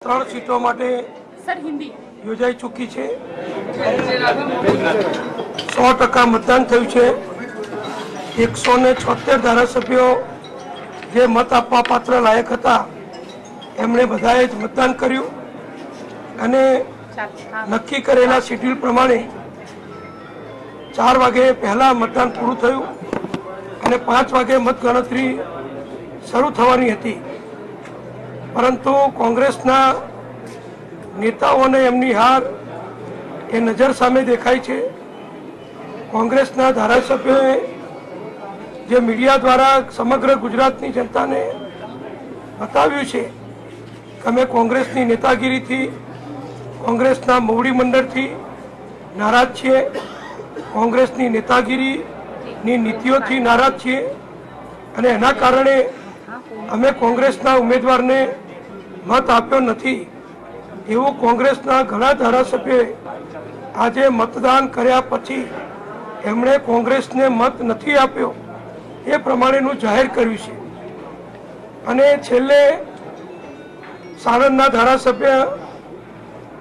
3 सीटों माटे योजाई चूकी है। 100% मतदान थयुं छे। 176 धारासभ्यों जे मत आपवा पात्र लायक हता एमणे बधाए ज मतदान कर्युं अने नक्की करेला शेड्यूल प्रमाणे 4 वागे पहला मतदान पूरुं थयुं अने 5 वागे मतगणतरी शरू थवानी हती, परंतु कांग्रेसना नेताओने एमनी हार ए नजर सामे देखाय छे। कांग्रेसना धारासभ्योए जे मीडिया द्वारा समग्र गुजरातनी जनताने बताव्युं छे के अमे कांग्रेसनी नेतागीरीथी, कांग्रेसना मोवडी मंडळथी नाराज छीए, कांग्रेसनी नेतागीरीनी नीतिओथी नाराज छीए अने एना कारणे अमे कांग्रेसना उम्मीदवारने मत आप्यो नथी एवुं कांग्रेसना घणा धारासभ्योए आजे मतदान कर्या पछी एमणे कांग्रेसने मत नथी आप्यो ए प्रमाणेनुं जाहेर कर्युं छे। अने छेल्ले साणंदना धारासभ्य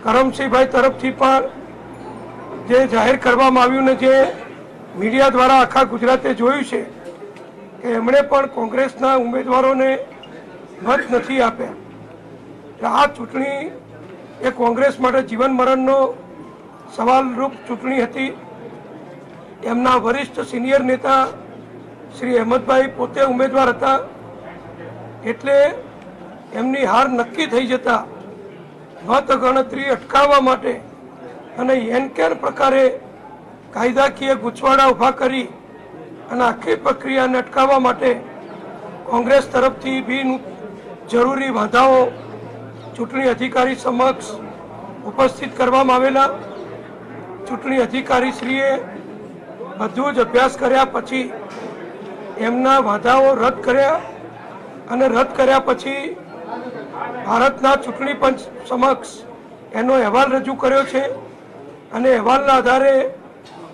करमसिंहभाई तरफथी पण जे जाहेर करवामां आव्युं ने जे मीडिया द्वारा आखा गुजराते जोयुं छे के एमणे पण कांग्रेसना उम्मीदवारोने मत नथी आप्या। आ चूंटणी ए कांग्रेस माटे जीवन मरणनो सवालरूप चूंटणी हती। एमना वरिष्ठ सीनियर नेता श्री अहमदभाई पोते उम्मीदवार हता एटले एमनी हार नक्की थई जता मत गणतरी अटकाववा माटे अने एनकेन प्रकारे कायदाकीय गूंचवाड़ा उभा करी अने आखी प्रक्रियाने अटकाववा माटे कांग्रेस तरफथी बिन जरूरी बाधाओ चूंटणी अधिकारी समक्ष उपस्थित करवामां आवेला। चूंटणी अधिकारीश्रीए बधुं ज अभ्यास कर्या पछी एमना बाधाओ रद्द कर्या अने रद्द कर्या पछी भारतना चूंटणी पंच समक्ष एनो अहेवाल रजू कर्यो छे अने अहेवालना आधारे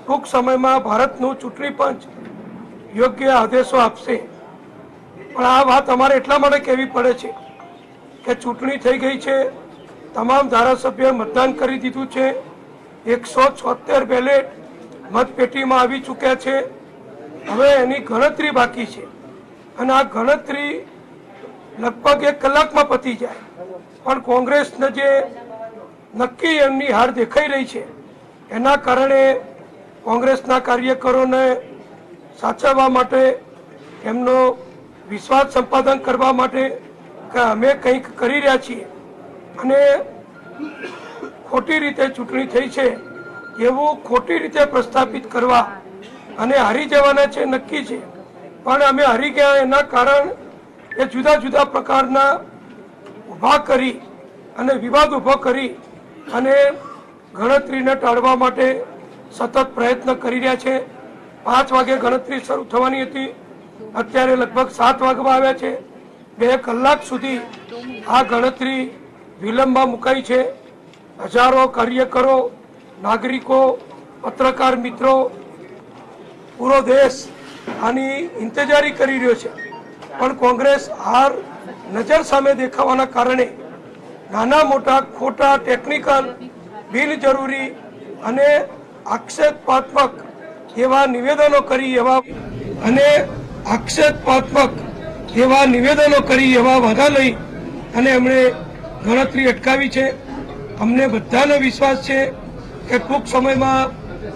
टूंक समयमां भारतनुं चूंटणी पंच योग्य आदेशो आपशे। पण आ वात अमारे एटला माटे कहेवी पड़े छे के चूंटणी थई गई छे, तमाम धारासभ्योए मतदान करी दीधुं छे, 176 बेलेट मतपेटीमां आवी चूक्या छे, हवे एनी गणतरी बाकी छे अने आ गणतरी लगभग 1 कलाकमां पती जाय। पण कांग्रेसने जे नक्की एमनी हार देखाई रही छे एना कारणे कांग्रेसना कार्यकरोने साचववा माटे, एमनो विश्वास संपादन करवा माटे के अमे कंईक करी रह्या छीए अने खोटी रीते चूंटणी थई छे एवुं खोटी रीते प्रस्थापित करवा अने हारी जवाना छे नक्की छे, पण अमे हारी गया एना कारण ए जुदा जुदा प्रकारना उभा करी अने विवाद उभो करी अने गणतरीने टाळवा माटे सतत प्रयत्न करी रह्या छे। 5 वागे गणतरी शरू थवानी हती, अत्यारे लगभग 7 वागवा आव्या छे। 2 कलाक सुधी आ गणतरी विलंबमां मुकाई छे। हजारों कार्यकरो, नागरिको, पत्रकार मित्रों, पूरो देश आनी इंतजारी करी रह्यो छे, पण कांग्रेस हार नजर सामे देखावाना कारणे नाना मोटा खोटा टेक्निकल बिनजरूरी अने आक्षेपात्मक एवा निवेदनों करी एवा अने आक्षेपात्मक एवा निवेदनों करी एवा वादा लई अने एमणे गणतरी अटकावी छे। अमने बधाने विश्वास छे के टूंक समयमां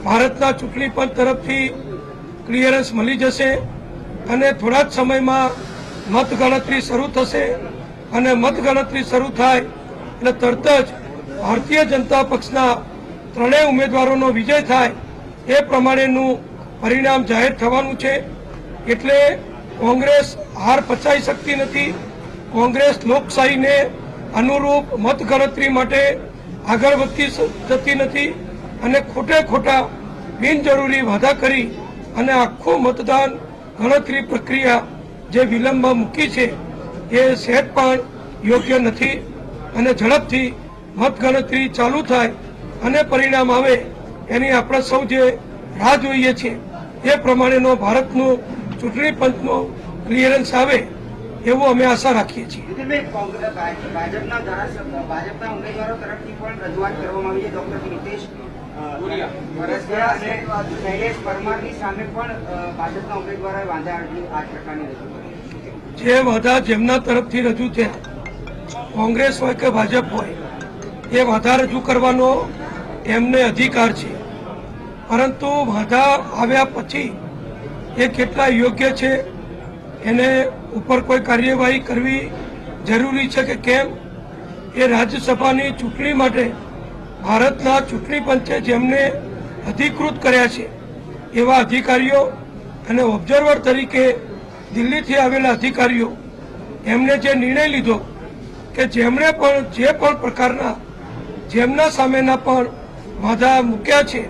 भारतना चूंटणी पंच तरफथी क्लियरन्स मळी जशे अने थोड़ा ज समयमां मतगणतरी शरू थशे अने मतगणतरी शरू थाय એટલે તરત જ ભારતીય જનતા પક્ષના 3 ઉમેદવારોનો વિજય થાય એ પ્રમાણેનું પરિણામ જાહેર થવાનું છે। એટલે કોંગ્રેસ હાર પચાવી શકતી નથી। કોંગ્રેસ લોકશાહીને અનુરૂપ મતગણતરી માટે આગળ વધતી જતી નથી અને ખોટે ખોટા બિનજરૂરી વાદા કરી અને આખું મતદાન ગણતરી પ્રક્રિયા જે વિલંબમાં મૂકી છે એ સહેજ પણ યોગ્ય નથી અને ઝડપથી મતગણતરી ચાલુ થાય અને પરિણામ આવે એની આપણે સૌ જે રાહ જોઈએ છીએ એ પ્રમાણેનો ભારતનો ચૂંટણી પંચનો ક્લિયરન્સ આવે એવું અમે આશા રાખીએ છીએ. ભાજપના ઉમેદવારો તરફથી પણ રજૂઆત કરવામાં આવી છે. ડોક્ટર નિતેશ શૈલેષ પરમારની સામે પણ ભાજપના ઉમેદવારોએ વાંધા આ પ્રકારની રજૂઆત. જે વાંધા જેમના તરફથી રજૂ થયા, કોંગ્રેસ હોય કે ભાજપ હોય, એ વાંધા રજૂ કરવાનો એમને અધિકાર છે. પરંતુ વાંધા આવ્યા પછી એ કેટલા યોગ્ય છે, એને ઉપર કોઈ કાર્યવાહી કરવી જરૂરી છે કે કેમ, એ રાજ્યસભાની ચૂંટણી માટે ભારતના ચૂંટણી પંચે જેમને અધિકૃત કર્યા છે એવા અધિકારીઓ અને ઓબ્ઝર્વર તરીકે દિલ્હીથી આવેલા અધિકારીઓ એમને જે નિર્ણય લીધો કે જેમણે પણ જે પણ પ્રકારના જેમના સામેના પણ વાંધા મૂક્યા છે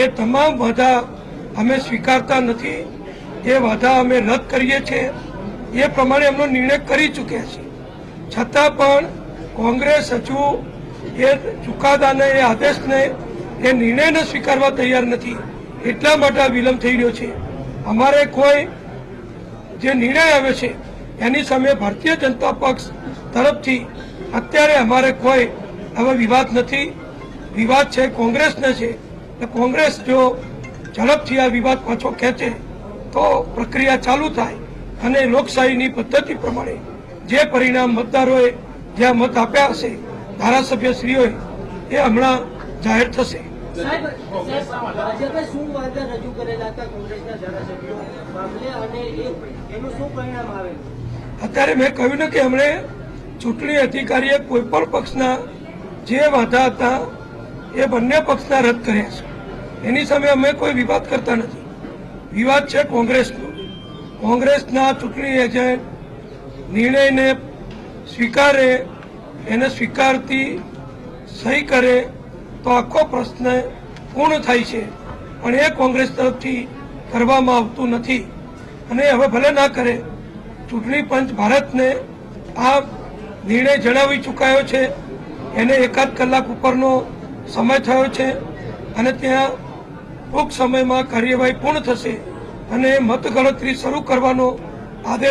એ તમામ વાંધા અમે સ્વીકારતા નથી, એ વાંધા અમે રદ કરીએ છીએ. એ પ્રમાણે એમનો નિર્ણય કરી ચૂક્યા છે. છતાં પણ કોંગ્રેસ હજુ એ ચુકાદાને, એ આદેશને, એ નિર્ણયને સ્વીકારવા તૈયાર નથી. એટલા માટે આ વિલંબ થઈ રહ્યો છે. અમારે કોઈ જે નિર્ણય આવે છે એની સામે ભારતીય જનતા પક્ષ તરફથી અત્યારે અમારે કોઈ હવે વિવાદ નથી. વિવાદ છે કોંગ્રેસને છે. કોંગ્રેસ જો ઝડપથી આ વિવાદ પાછો ખેંચે તો પ્રક્રિયા ચાલુ થાય અને લોકશાહીની પદ્ધતિ પ્રમાણે જે પરિણામ મતદારોએ જ્યાં મત આપ્યા હશે ધારાસભ્યશ્રીઓએ એ હમણાં જાહેર થશે. અત્યારે મેં કહ્યું ને કે હમણે ચૂંટણી અધિકારીએ કોઈ પણ પક્ષના જે વાંધા હતા એ બંને પક્ષના રદ કર્યા છે. એની સામે અમે કોઈ વિવાદ કરતા નથી. વિવાદ છે કોંગ્રેસનો. કોંગ્રેસના ચૂંટણી એજન્ટ નિર્ણયને સ્વીકારે, એને સ્વીકારતી સહી કરે તો આખો પ્રશ્ન પૂર્ણ થાય છે. પણ એ કોંગ્રેસ તરફથી કરવામાં આવતું નથી અને હવે ભલે ના કરે. ચૂંટણી પંચ ભારતને આ નિર્ણય જણાવી ચૂકાયો છે. એને 1 કલાક ઉપરનો સમય થયો છે અને ત્યાં ટૂંક સમયમાં કાર્યવાહી પૂર્ણ થશે અને મતગણતરી શરૂ કરવાનો આદેશ